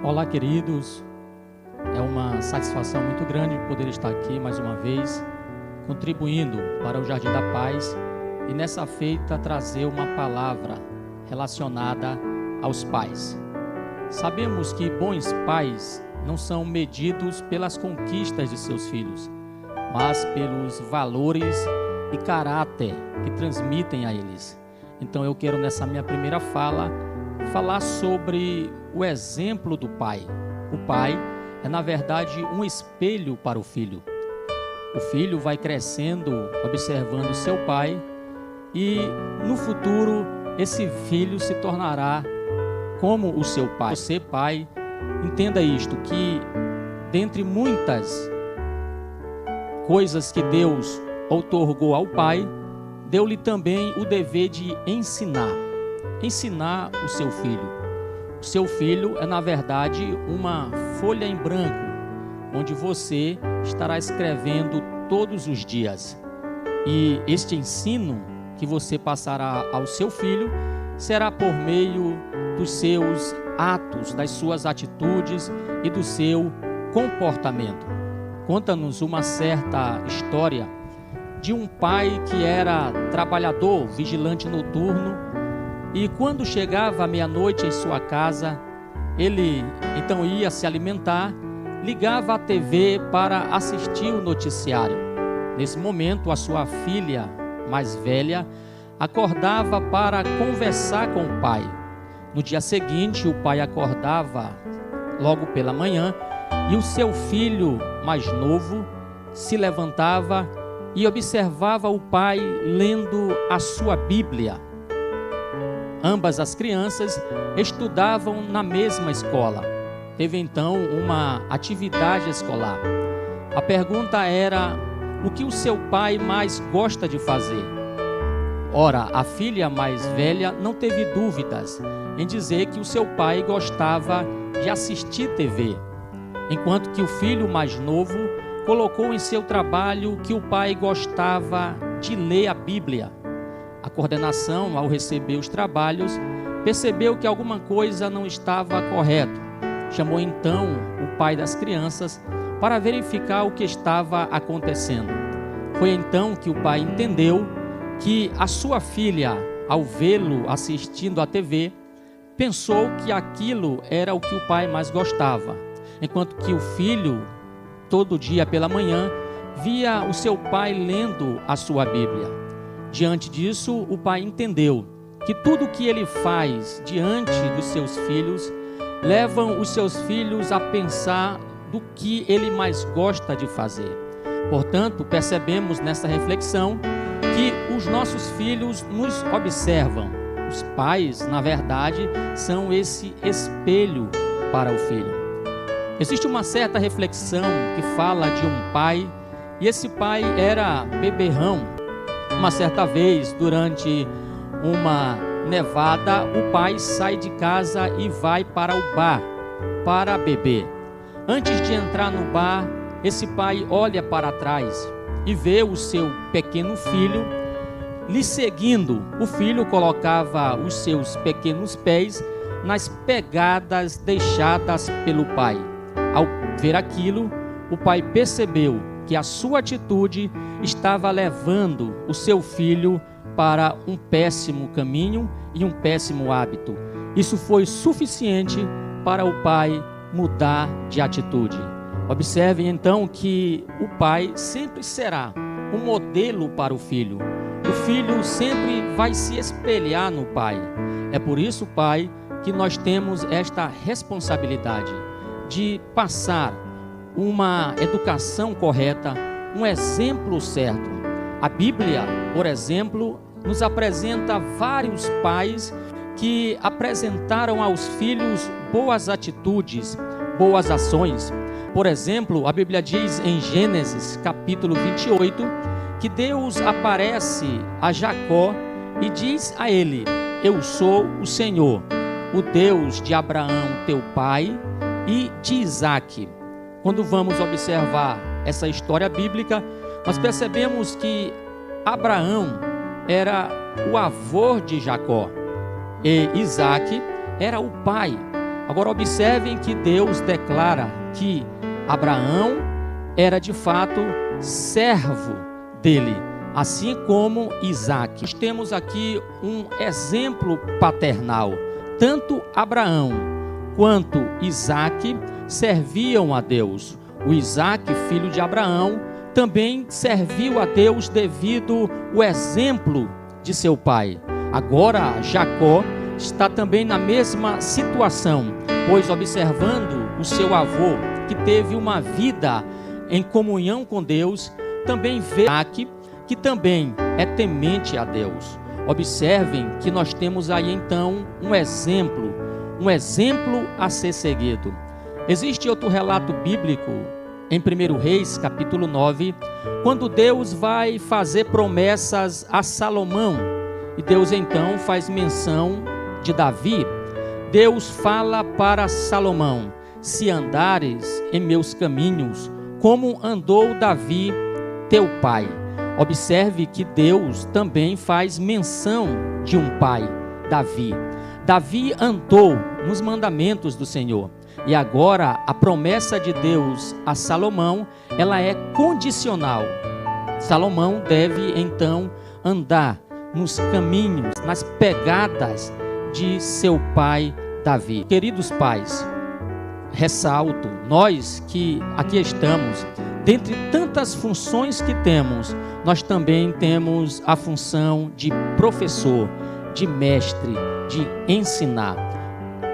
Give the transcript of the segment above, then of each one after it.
Olá, queridos. É uma satisfação muito grande poder estar aqui mais uma vez, contribuindo para o Jardim da Paz e nessa feita trazer uma palavra relacionada aos pais. Sabemos que bons pais não são medidos pelas conquistas de seus filhos, mas pelos valores e caráter que transmitem a eles. Então eu quero nessa minha primeira fala falar sobre o exemplo do pai. O pai é na verdade um espelho para o filho. O filho vai crescendo observando seu pai e no futuro esse filho se tornará como o seu pai. Você, pai, entenda isto, que dentre muitas coisas que Deus outorgou ao pai, deu-lhe também o dever de ensinar o seu filho. O seu filho é, na verdade, uma folha em branco, onde você estará escrevendo todos os dias. E este ensino que você passará ao seu filho será por meio dos seus atos, das suas atitudes e do seu comportamento. Conta-nos uma certa história de um pai que era trabalhador, vigilante noturno, e quando chegava à meia-noite em sua casa, ele então ia se alimentar, ligava a TV para assistir o noticiário. Nesse momento, a sua filha mais velha acordava para conversar com o pai. No dia seguinte, o pai acordava logo pela manhã e o seu filho mais novo se levantava e observava o pai lendo a sua Bíblia. Ambas as crianças estudavam na mesma escola. Teve então uma atividade escolar. A pergunta era: o que o seu pai mais gosta de fazer? Ora, a filha mais velha não teve dúvidas em dizer que o seu pai gostava de assistir TV, enquanto que o filho mais novo colocou em seu trabalho que o pai gostava de ler a Bíblia. A coordenação, ao receber os trabalhos, percebeu que alguma coisa não estava correta. Chamou então o pai das crianças para verificar o que estava acontecendo. Foi então que o pai entendeu que a sua filha, ao vê-lo assistindo à TV, pensou que aquilo era o que o pai mais gostava, enquanto que o filho, todo dia pela manhã, via o seu pai lendo a sua Bíblia. Diante disso, o pai entendeu que tudo o que ele faz diante dos seus filhos levam os seus filhos a pensar do que ele mais gosta de fazer. Portanto, percebemos nessa reflexão que os nossos filhos nos observam. Os pais, na verdade, são esse espelho para o filho. Existe uma certa reflexão que fala de um pai, e esse pai era beberrão. Uma certa vez, durante uma nevada, o pai sai de casa e vai para o bar para beber. Antes de entrar no bar, esse pai olha para trás e vê o seu pequeno filho lhe seguindo. O filho colocava os seus pequenos pés nas pegadas deixadas pelo pai. Ao ver aquilo, o pai percebeu que a sua atitude estava levando o seu filho para um péssimo caminho e um péssimo hábito. Isso foi suficiente para o pai mudar de atitude. Observem então que o pai sempre será um modelo para o filho. O filho sempre vai se espelhar no pai. É por isso, pai, que nós temos esta responsabilidade de passar uma educação correta, um exemplo certo. A Bíblia, por exemplo, nos apresenta vários pais que apresentaram aos filhos boas atitudes, boas ações. Por exemplo, a Bíblia diz em Gênesis capítulo 28 que Deus aparece a Jacó e diz a ele: eu sou o Senhor, o Deus de Abraão teu pai e de Isaque. Quando vamos observar essa história bíblica, nós percebemos que Abraão era o avô de Jacó e Isaque era o pai. Agora observem que Deus declara que Abraão era de fato servo dele, assim como Isaque. Nós temos aqui um exemplo paternal. Tanto Abraão quanto Isaque serviam a Deus. O Isaque, filho de Abraão, também serviu a Deus devido ao exemplo de seu pai. Agora Jacó está também na mesma situação, pois observando o seu avô, que teve uma vida em comunhão com Deus, também vê Isaac, que também é temente a Deus. Observem que nós temos aí então um exemplo a ser seguido. Existe outro relato bíblico em 1 Reis, capítulo 9, quando Deus vai fazer promessas a Salomão, e Deus então faz menção de Davi. Deus fala para Salomão: se andares em meus caminhos, como andou Davi, teu pai. Observe que Deus também faz menção de um pai, Davi. Davi andou nos mandamentos do Senhor. E agora a promessa de Deus a Salomão, ela é condicional. Salomão deve então andar nos caminhos, nas pegadas de seu pai Davi. Queridos pais, ressalto, nós que aqui estamos, dentre tantas funções que temos, nós também temos a função de professor, de mestre, de ensinar.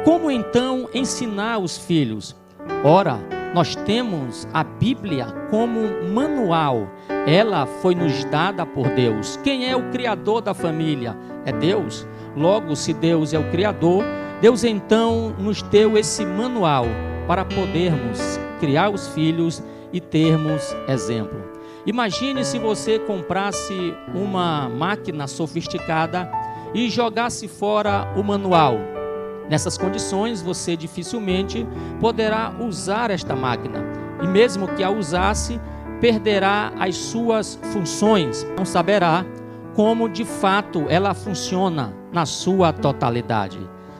Como então ensinar os filhos? Ora, nós temos a Bíblia como manual. Ela foi nos dada por Deus. Quem é o criador da família? É Deus. Logo, se Deus é o criador, Deus então nos deu esse manual para podermos criar os filhos e termos exemplo. Imagine se você comprasse uma máquina sofisticada e jogasse fora o manual. Nessas condições, você dificilmente poderá usar esta máquina. E mesmo que a usasse, perderá as suas funções. Não saberá como de fato ela funciona na sua totalidade.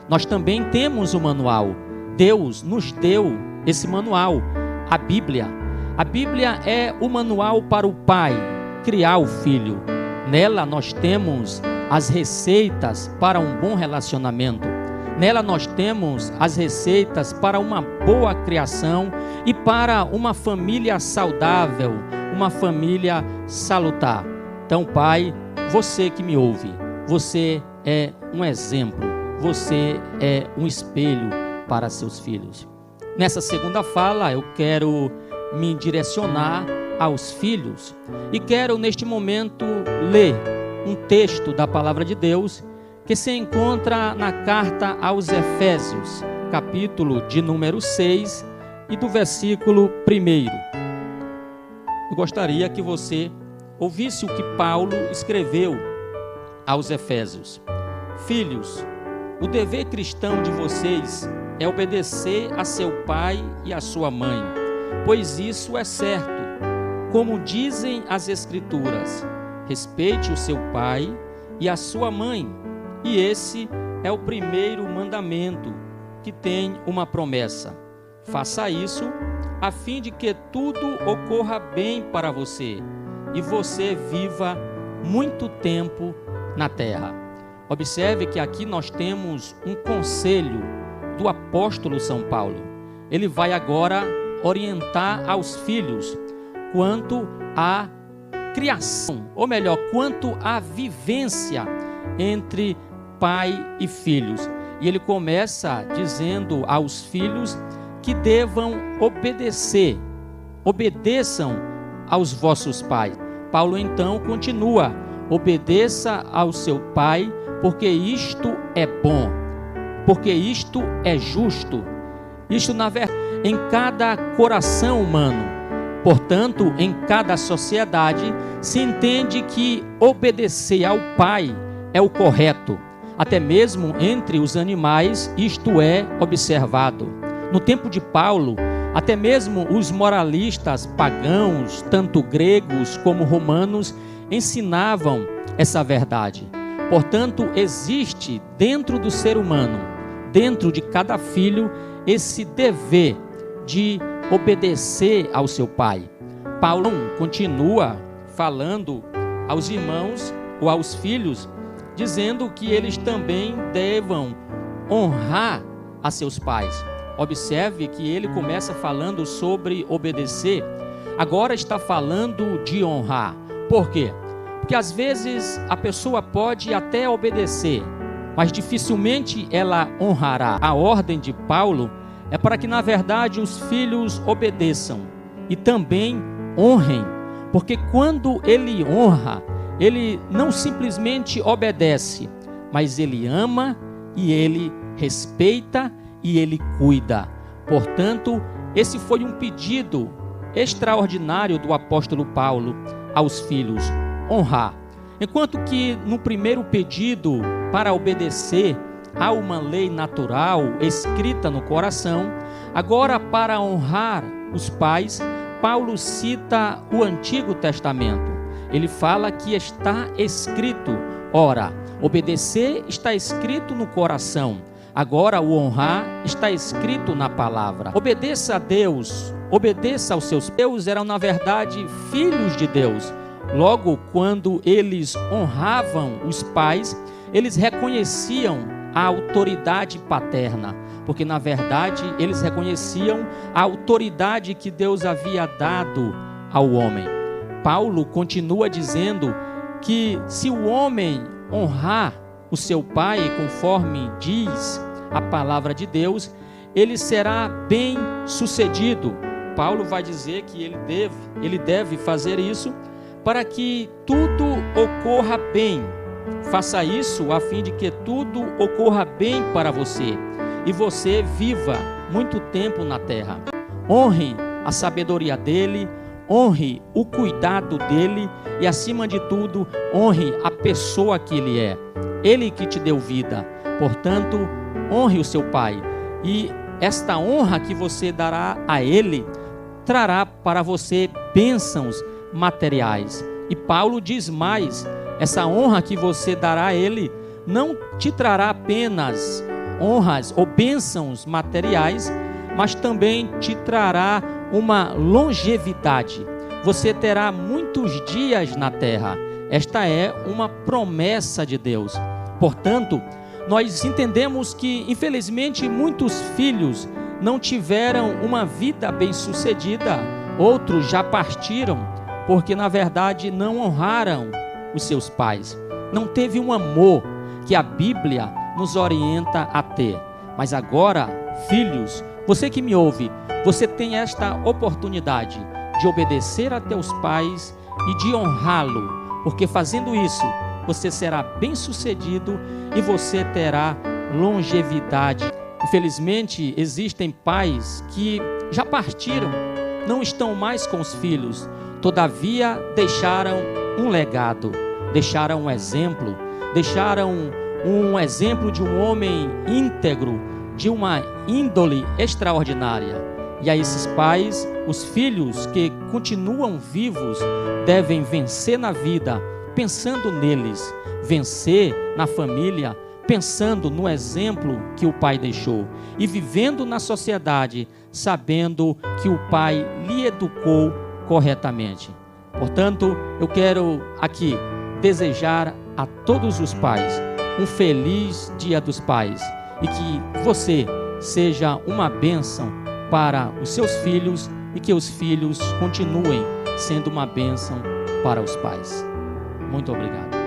Nós também temos o manual. Deus nos deu esse manual, a Bíblia. A Bíblia é o manual para o pai criar o filho. Nela nós temos as receitas para um bom relacionamento. Nela nós temos as receitas para uma boa criação e para uma família saudável, uma família salutar. Então, pai, você que me ouve, você é um exemplo, você é um espelho para seus filhos. Nessa segunda fala, eu quero me direcionar aos filhos e quero neste momento ler um texto da palavra de Deus que se encontra na carta aos Efésios, capítulo de número 6 e do versículo 1. Eu gostaria que você ouvisse o que Paulo escreveu aos Efésios. Filhos, o dever cristão de vocês é obedecer a seu pai e a sua mãe, pois isso é certo. Como dizem as Escrituras, respeite o seu pai e a sua mãe. E esse é o primeiro mandamento, que tem uma promessa. Faça isso a fim de que tudo ocorra bem para você e você viva muito tempo na terra. Observe que aqui nós temos um conselho do apóstolo São Paulo. Ele vai agora orientar aos filhos quanto à criação, ou melhor, quanto à vivência entre pai e filhos. E ele começa dizendo aos filhos que devam obedeçam aos vossos pais. Paulo então continua: obedeça ao seu pai, porque isto é bom, porque isto é justo. Isto na verdade em cada coração humano. Portanto, em cada sociedade se entende que obedecer ao pai é o correto. Até mesmo entre os animais isto é observado. No tempo de Paulo, até mesmo os moralistas pagãos, tanto gregos como romanos, ensinavam essa verdade. Portanto, existe dentro do ser humano, dentro de cada filho esse dever de obedecer ao seu pai. Paulo continua falando aos irmãos ou aos filhos, dizendo que eles também devam honrar a seus pais. Observe que ele começa falando sobre obedecer, agora está falando de honrar. Por quê? Porque às vezes a pessoa pode até obedecer, mas dificilmente ela honrará. A ordem de Paulo é para que, na verdade, os filhos obedeçam e também honrem, porque quando ele honra, ele não simplesmente obedece, mas ele ama e ele respeita e ele cuida. Portanto, esse foi um pedido extraordinário do apóstolo Paulo aos filhos, honrar. Enquanto que no primeiro pedido para obedecer há uma lei natural escrita no coração, agora para honrar os pais, Paulo cita o Antigo Testamento. Ele fala que está escrito. Ora, obedecer está escrito no coração. Agora o honrar está escrito na palavra. Obedeça a Deus, obedeça aos seus. Deus eram na verdade filhos de Deus. Logo, quando eles honravam os pais, eles reconheciam a autoridade paterna, porque na verdade eles reconheciam a autoridade que Deus havia dado ao homem. Paulo continua dizendo que se o homem honrar o seu pai, conforme diz a palavra de Deus, ele será bem sucedido. Paulo vai dizer que ele deve fazer isso para que tudo ocorra bem. Faça isso a fim de que tudo ocorra bem para você e você viva muito tempo na terra. Honre a sabedoria dele, honre o cuidado dele e, acima de tudo, honre a pessoa que ele é. Ele que te deu vida. Portanto, honre o seu pai. E esta honra que você dará a ele trará para você bênçãos materiais. E Paulo diz mais: essa honra que você dará a ele não te trará apenas honras ou bênçãos materiais, mas também te trará uma longevidade. Você terá muitos dias na terra. Esta é uma promessa de Deus. Portanto, nós entendemos que, infelizmente, muitos filhos não tiveram uma vida bem-sucedida. Outros já partiram porque, na verdade, não honraram os seus pais. Não teve um amor que a Bíblia nos orienta a ter. Mas agora, filhos, você que me ouve, você tem esta oportunidade de obedecer a teus pais e de honrá-lo, porque fazendo isso, você será bem-sucedido e você terá longevidade. Infelizmente, existem pais que já partiram, não estão mais com os filhos, todavia deixaram um legado, deixaram um exemplo, deixaram um exemplo de um homem íntegro, de uma índole extraordinária. E a esses pais, os filhos que continuam vivos devem vencer na vida, pensando neles, vencer na família, pensando no exemplo que o pai deixou e vivendo na sociedade, sabendo que o pai lhe educou corretamente. Portanto, eu quero aqui desejar a todos os pais um feliz Dia dos Pais e que você seja uma bênção para os seus filhos e que os filhos continuem sendo uma bênção para os pais. Muito obrigado.